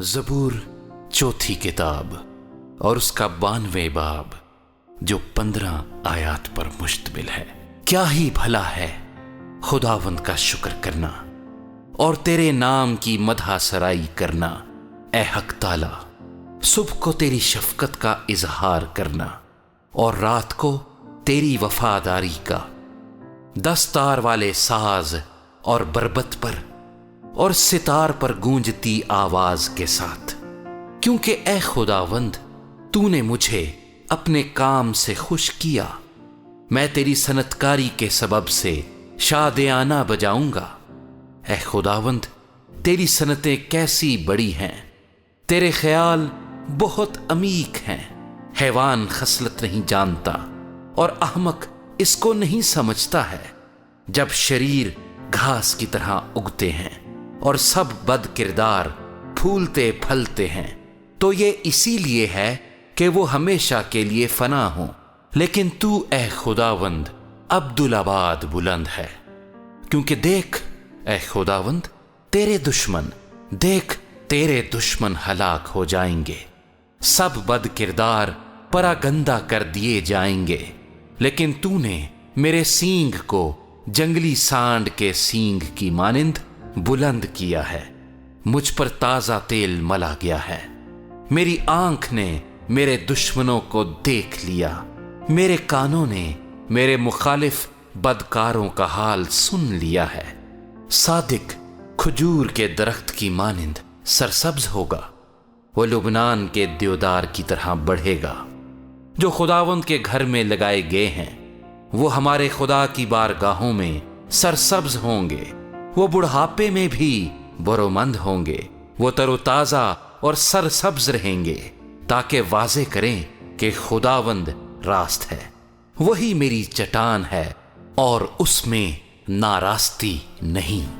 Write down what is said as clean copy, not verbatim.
زبور چوتھی کتاب اور اس کا 92 باب جو 15 آیات پر مشتمل ہے۔ کیا ہی بھلا ہے خداوند کا شکر کرنا اور تیرے نام کی مدح سرائی کرنا، اے حق تعالی، صبح کو تیری شفقت کا اظہار کرنا اور رات کو تیری وفاداری کا، دستار والے ساز اور بربت پر اور ستار پر گونجتی آواز کے ساتھ، کیونکہ اے خداوند تو نے مجھے اپنے کام سے خوش کیا، میں تیری صنعتکاری کے سبب سے شادیانہ بجاؤں گا۔ اے خداوند تیری صنعتیں کیسی بڑی ہیں، تیرے خیال بہت عمیق ہیں۔ حیوان خصلت نہیں جانتا اور احمق اس کو نہیں سمجھتا ہے، جب شریر گھاس کی طرح اگتے ہیں اور سب بد کردار پھولتے پھلتے ہیں، تو یہ اسی لیے ہے کہ وہ ہمیشہ کے لیے فنا ہوں، لیکن تو اے خداوند عبدالآباد بلند ہے۔ کیونکہ دیکھ اے خداوند دیکھ تیرے دشمن ہلاک ہو جائیں گے، سب بد کردار پراگندہ کر دیے جائیں گے، لیکن تو نے میرے سینگ کو جنگلی سانڈ کے سینگ کی مانند بلند کیا ہے، مجھ پر تازہ تیل ملا گیا ہے، میری آنکھ نے میرے دشمنوں کو دیکھ لیا، میرے کانوں نے میرے مخالف بدکاروں کا حال سن لیا ہے۔ صادق کھجور کے درخت کی مانند سرسبز ہوگا، وہ لبنان کے دیودار کی طرح بڑھے گا۔ جو خداوند کے گھر میں لگائے گئے ہیں وہ ہمارے خدا کی بارگاہوں میں سرسبز ہوں گے، وہ بڑھاپے میں بھی برومند ہوں گے، وہ تر و تازہ اور سرسبز رہیں گے، تاکہ واضح کریں کہ خداوند راست ہے، وہی میری چٹان ہے اور اس میں ناراستی نہیں۔